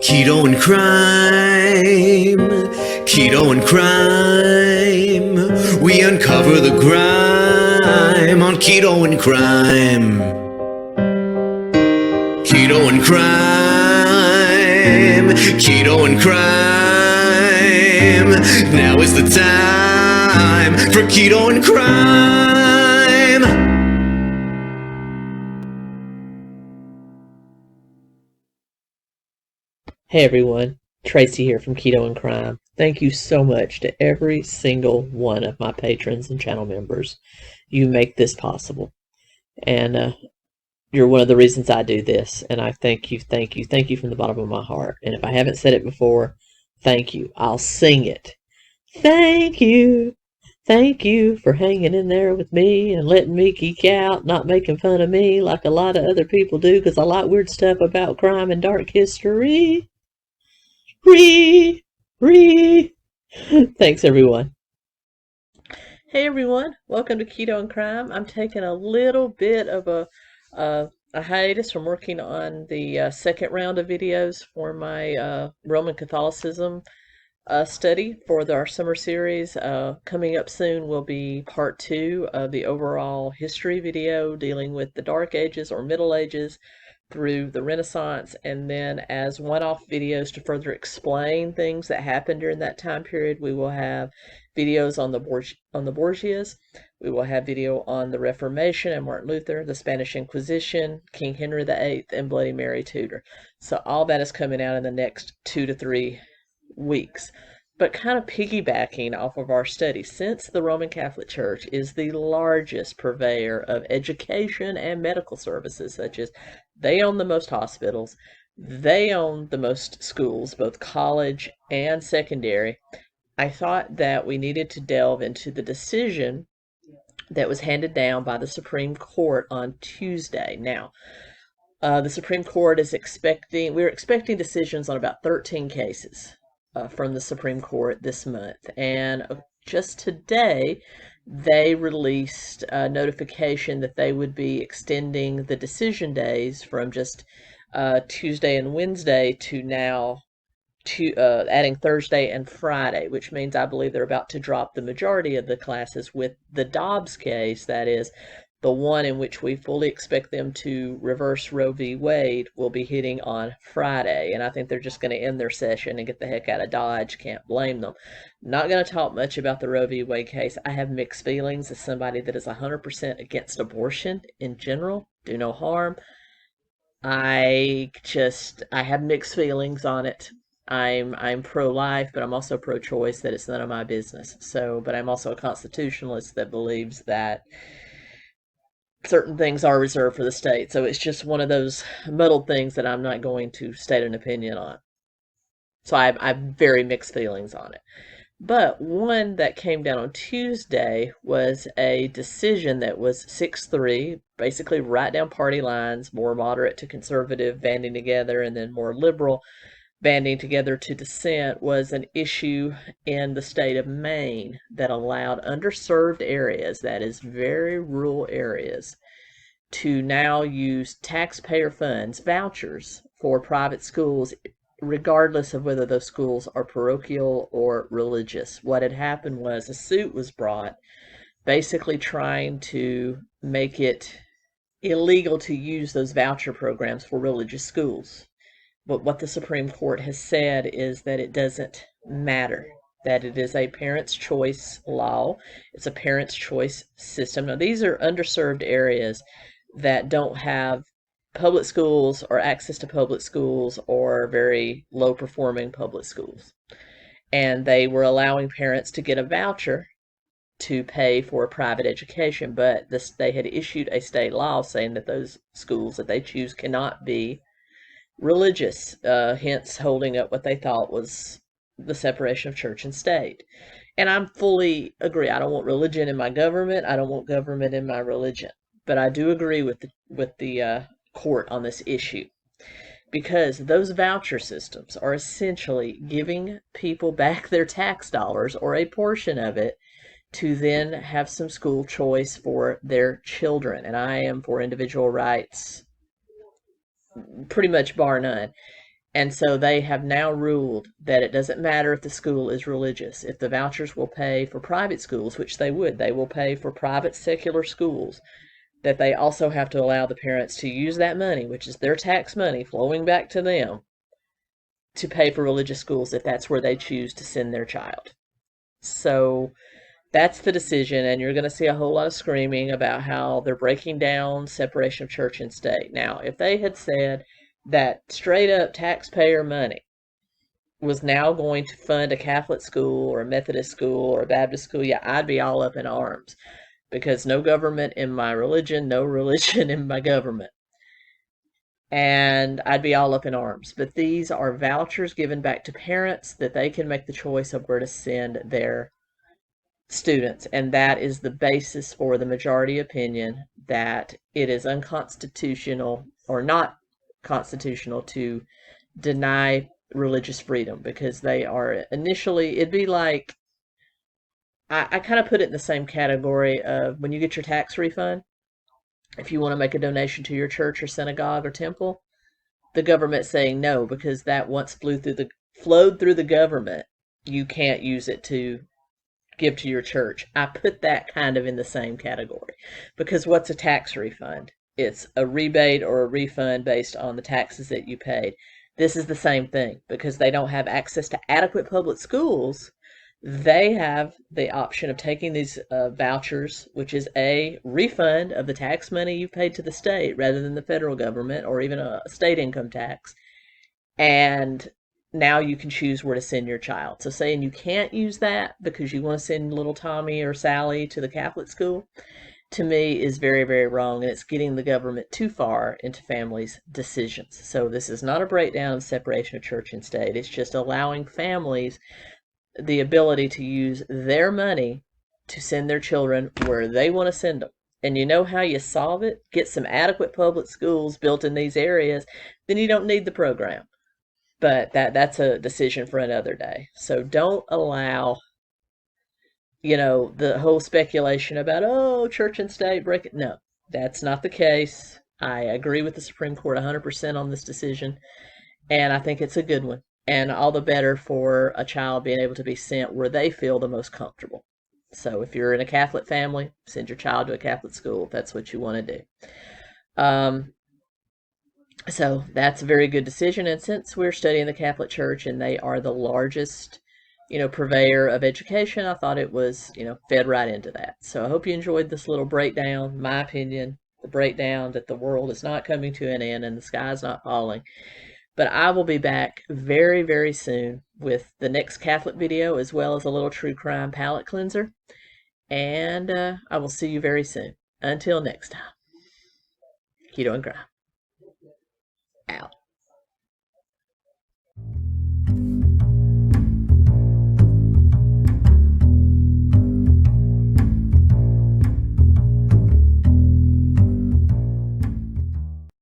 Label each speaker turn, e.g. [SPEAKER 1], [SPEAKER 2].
[SPEAKER 1] Keto and crime, keto and crime. We uncover the grime on keto and crime. Keto and crime, keto and crime. Now is the time for keto and crime.
[SPEAKER 2] Hey everyone, Tracy here from Keto and Crime. Thank you so much to every single one of my patrons and channel members. You make this possible. And you're one of the reasons I do this. And I thank you from the bottom of my heart. And if I haven't said it before, thank you. I'll sing it. Thank you. Thank you for hanging in there with me and letting me geek out, not making fun of me like a lot of other people do, because I like weird stuff about crime and dark history. Thanks, everyone. Hey, everyone. Welcome to Keto and Crime. I'm taking a little bit of a hiatus from working on the second round of videos for my Roman Catholicism study for our summer series. Coming up soon will be part 2 of the overall history video dealing with the Dark Ages or Middle Ages through the Renaissance, and then as one-off videos to further explain things that happened during that time period, we will have videos on the Borgias. We will have video on the Reformation and Martin Luther, the Spanish Inquisition, King Henry VIII, and Bloody Mary Tudor. So all that is coming out in the next 2 to 3 weeks. But kind of piggybacking off of our study, since the Roman Catholic Church is the largest purveyor of education and medical services, such as they own the most hospitals, they own the most schools, both college and secondary, I thought that we needed to delve into the decision that was handed down by the Supreme Court on Tuesday. Now, the Supreme Court is we're expecting decisions on about 13 cases from the Supreme Court this month. And just today, they released a notification that they would be extending the decision days from just Tuesday and Wednesday to now adding Thursday and Friday, which means I believe they're about to drop the majority of the classes with the Dobbs case, that is, the one in which we fully expect them to reverse Roe v. Wade, will be hitting on Friday. And I think they're just going to end their session and get the heck out of Dodge. Can't blame them. Not going to talk much about the Roe v. Wade case. I have mixed feelings as somebody that is 100% against abortion in general. Do no harm. I have mixed feelings on it. I'm pro-life, but I'm also pro-choice, that it's none of my business. But I'm also a constitutionalist that believes that certain things are reserved for the state. So it's just one of those muddled things that I'm not going to state an opinion on. So I have very mixed feelings on it. But one that came down on Tuesday was a decision that was 6-3, basically right down party lines, more moderate to conservative banding together, and then more liberal banding together to dissent, was an issue in the state of Maine that allowed underserved areas, that is very rural areas, to now use taxpayer funds, vouchers, for private schools, regardless of whether those schools are parochial or religious. What had happened was a suit was brought basically trying to make it illegal to use those voucher programs for religious schools. But what the Supreme Court has said is that it doesn't matter, that it is a parent's choice law. It's a parent's choice system. Now, these are underserved areas that don't have public schools or access to public schools or very low performing public schools. And they were allowing parents to get a voucher to pay for a private education, but they had issued a state law saying that those schools that they choose cannot be religious, hence holding up what they thought was the separation of church and state. And I'm fully agree. I don't want religion in my government. I don't want government in my religion. But I do agree with the court on this issue, because those voucher systems are essentially giving people back their tax dollars, or a portion of it, to then have some school choice for their children. And I am for individual rights pretty much bar none. And so they have now ruled that it doesn't matter if the school is religious. If the vouchers will pay for private schools, which they would, they will pay for private secular schools, that they also have to allow the parents to use that money, which is their tax money flowing back to them, to pay for religious schools if that's where they choose to send their child. So that's the decision, and you're going to see a whole lot of screaming about how they're breaking down separation of church and state. Now, if they had said that straight up taxpayer money was now going to fund a Catholic school or a Methodist school or a Baptist school, yeah, I'd be all up in arms, because no government in my religion, no religion in my government. And I'd be all up in arms. But these are vouchers given back to parents that they can make the choice of where to send their students. And that is the basis for the majority opinion that it is unconstitutional or not constitutional to deny religious freedom, because they are initially, it'd be like, I kind of put it in the same category of when you get your tax refund. If you want to make a donation to your church or synagogue or temple, the government saying no, because that once flowed through the government, you can't use it to give to your church. I put that kind of in the same category, because what's a tax refund? It's a rebate or a refund based on the taxes that you paid. This is the same thing, because they don't have access to adequate public schools. They have the option of taking these vouchers, which is a refund of the tax money you've paid to the state rather than the federal government or even a state income tax. And now you can choose where to send your child. So saying you can't use that because you want to send little Tommy or Sally to the Catholic school, to me, is very, very wrong, and it's getting the government too far into families' decisions. So this is not a breakdown of separation of church and state. It's just allowing families the ability to use their money to send their children where they want to send them. And you know how you solve it? Get some adequate public schools built in these areas, then you don't need the program. But that's a decision for another day. So don't allow, the whole speculation about, oh, church and state break it. No, that's not the case. I agree with the Supreme Court 100% on this decision, and I think it's a good one. And all the better for a child being able to be sent where they feel the most comfortable. So if you're in a Catholic family, send your child to a Catholic school if that's what you want to do. So that's a very good decision. And since we're studying the Catholic Church and they are the largest, purveyor of education, I thought it was, fed right into that. So I hope you enjoyed this little breakdown, my opinion, the breakdown that the world is not coming to an end and the sky is not falling. But I will be back very, very soon with the next Catholic video, as well as a little true crime palate cleanser. And I will see you very soon. Until next time, Keto and Crime out.